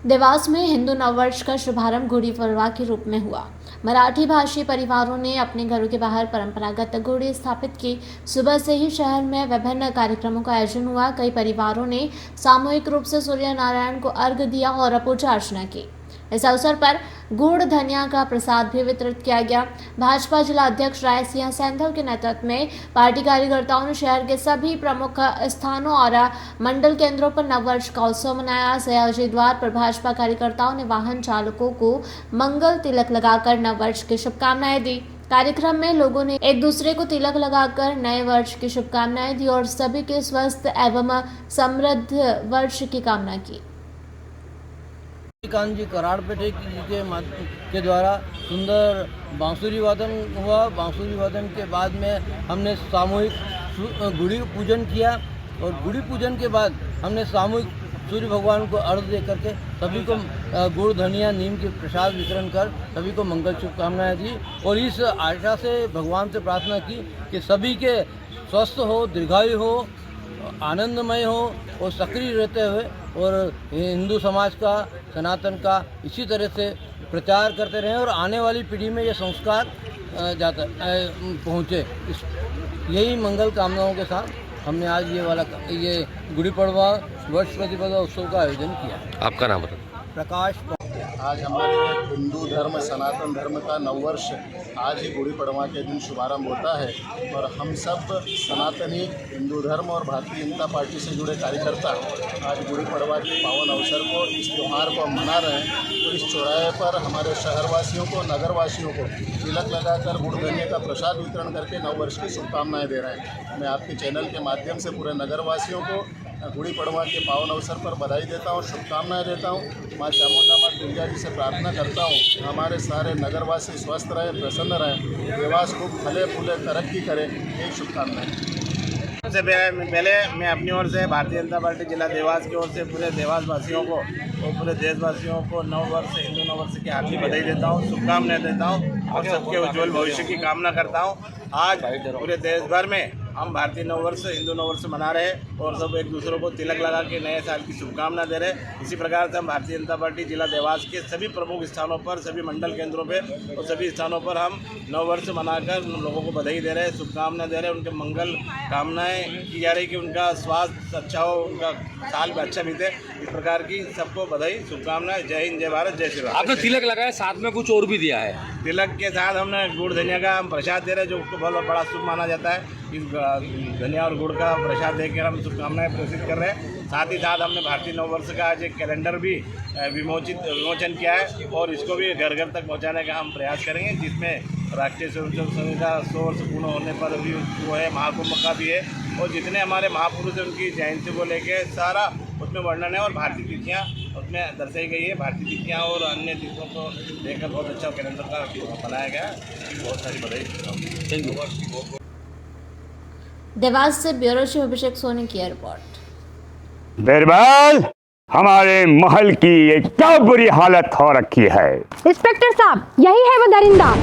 देवास में हिंदू नववर्ष का शुभारंभ गुड़ी पड़वा के रूप में हुआ। मराठी भाषी परिवारों ने अपने घरों के बाहर परंपरागत गुड़ी स्थापित की। सुबह से ही शहर में विभिन्न कार्यक्रमों का आयोजन हुआ। कई परिवारों ने सामूहिक रूप से सूर्य नारायण को अर्घ्य दिया और पूजा अर्चना की। इस अवसर पर गुड़ धनिया का प्रसाद भी वितरित किया गया। भाजपा जिला अध्यक्ष राय सिंह सैंधव के नेतृत्व में पार्टी कार्यकर्ताओं ने शहर के सभी प्रमुख स्थानों और मंडल केंद्रों पर नववर्ष का उत्सव मनाया। सयाजी द्वार पर भाजपा कार्यकर्ताओं ने वाहन चालकों को मंगल तिलक लगाकर नववर्ष की शुभकामनाएं दी। कार्यक्रम में लोगों ने एक दूसरे को तिलक लगाकर नए वर्ष की शुभकामनाएं दी और सभी के स्वस्थ एवं समृद्ध वर्ष की कामना की। कान जी कराड़पेटे के द्वारा सुंदर बांसुरी वादन हुआ। बांसुरी वादन के बाद में हमने सामूहिक गुड़ी पूजन किया और गुड़ी पूजन के बाद हमने सामूहिक सूर्य भगवान को अर्घ्य दे करके सभी को गुड़ धनिया नीम के प्रसाद वितरण कर सभी को मंगल शुभकामनाएं दी और इस आशा से भगवान से प्रार्थना की कि सभी के स्वस्थ हो, दीर्घायु हो, आनंदमय हो और सक्रिय रहते हुए और हिंदू समाज का, सनातन का इसी तरह से प्रचार करते रहें और आने वाली पीढ़ी में ये संस्कार पहुँचे। यही मंगल कामनाओं के साथ हमने आज ये गुड़ी पड़वा वर्ष प्रतिपदा उत्सव का आयोजन किया। आपका नाम बताइए। प्रकाश। आज हमारे हिंदू धर्म, सनातन धर्म का नववर्ष आज ही गुड़ी पड़वा के दिन शुभारंभ होता है और हम सब सनातनी हिंदू धर्म और भारतीय जनता पार्टी से जुड़े कार्यकर्ता आज गुड़ी पड़वा के पावन अवसर को, इस त्यौहार को हम मना रहे हैं। तो इस चौराहे पर हमारे शहरवासियों को, नगरवासियों को तिलक लगाकर गुड़ धनिया का प्रसाद वितरण करके नववर्ष की शुभकामनाएं दे रहे हैं। मैं आपके चैनल के माध्यम से पूरे नगरवासियों को गुड़ी पड़वा के पावन अवसर पर बधाई देता हूँ, शुभकामनाएं देता हूँ। माँ चामुंडा माँ दुर्गा जी से प्रार्थना करता हूँ हमारे सारे नगरवासी स्वस्थ रहें, प्रसन्न रहें, देवास खूब फले फूले तरक्की करें, यही शुभकामनाएं। सबसे पहले मैं अपनी ओर से भारतीय जनता पार्टी जिला देवास की ओर से पूरे देवास वासियों को और पूरे देशवासियों को नववर्ष, हिंदू नववर्ष की हार्दिक बधाई देता हूँ, शुभकामनाएं देता हूँ और सबके उज्जवल भविष्य की कामना करता हूँ। आज पूरे देश भर में हम भारतीय नववर्ष, हिंदू नववर्ष मना रहे हैं और सब एक दूसरों को तिलक लगा के नए साल की शुभकामना दे रहे हैं। इसी प्रकार से हम भारतीय जनता पार्टी जिला देवास के सभी प्रमुख स्थानों पर, सभी मंडल केंद्रों पे और सभी स्थानों पर हम नववर्ष मनाकर लोगों को बधाई दे रहे हैं, शुभकामना दे रहे हैं। उनके मंगल कामनाएं की जा रही कि उनका स्वास्थ्य अच्छा हो, उनका साल भी अच्छा बीते। इस प्रकार की सबको बधाई, शुभकामनाएं। जय हिंद, जय भारत, जय श्री राम। आपने तिलक लगाया, साथ में कुछ और भी दिया है। तिलक के साथ हमने गुड़ धनिया का हम प्रसाद दे रहे हैं, जो उसको बहुत बड़ा शुभ माना जाता है। इस धनिया और गुड़ का प्रसाद देकर हम शुभकामनाएं प्रेषित कर रहे हैं। साथ ही साथ हमने भारतीय नववर्ष का आज एक कैलेंडर भी विमोचन किया है और इसको भी घर घर तक पहुंचाने का हम प्रयास करेंगे, जिसमें राष्ट्रीय स्वयंसेवक संघ का 100 वर्ष पूर्ण होने पर भी वो है, महाकुंभ का भी है और जितने हमारे महापुरुष हैं उनकी जयंती को लेकर सारा उसमें वर्णन है और भारतीय तिथियाँ उसमें दर्शाई गई है। भारतीय तिथियाँ और अन्य तिथियों को लेकर बहुत अच्छा कैलेंडर का बनाया गया है। बहुत सारी बधाई। Thank you. देवास से ब्यूरो चीफ अभिषेक सोनी की रिपोर्ट। बिरबल, हमारे महल की ये क्या बुरी हालत हो रखी है। इंस्पेक्टर साहब, यही है वो दरिंदा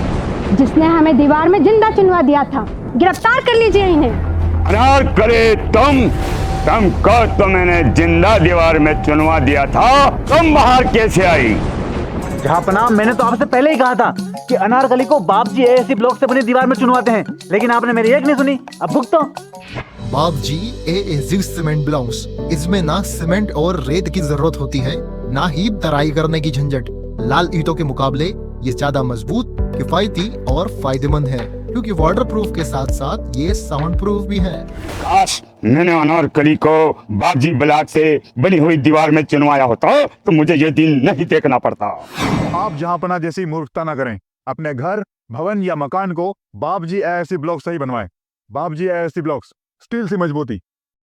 जिसने हमें दीवार में जिंदा चुनवा दिया था। गिरफ्तार कर लीजिए इन्हें। अनार करे तुमको तो मैंने जिंदा दीवार में चुनवा दिया था, तुम बाहर कैसे आई? जहापना, मैंने तो आपसे पहले ही कहा था कि अनारकली को बाप जी एएससी ब्लॉक से अपनी दीवार में चुनवाते हैं, लेकिन आपने मेरी एक नहीं सुनी। अब भुगतो। बाप जी एएससी सीमेंट ब्लॉक्स, इसमें ना सीमेंट और रेत की जरूरत होती है, ना ही तराई करने की झंझट। लाल ईंटों के मुकाबले ये ज्यादा मजबूत, किफायती और फायदेमंद है, क्योंकि वाटर प्रूफ के साथ साथ ये साउंड प्रूफ भी है। काश मैंने अनारकली को बापजी ब्लॉक से बनी हुई दीवार में चुनवाया होता तो मुझे ये दिन नहीं देखना पड़ता। आप जहांपना जैसी मूर्खता न करें। अपने घर, भवन या मकान को बापजी एएससी ब्लॉक से ही बनवाएं। बापजी एएससी ब्लॉक्स, स्टील से मजबूती।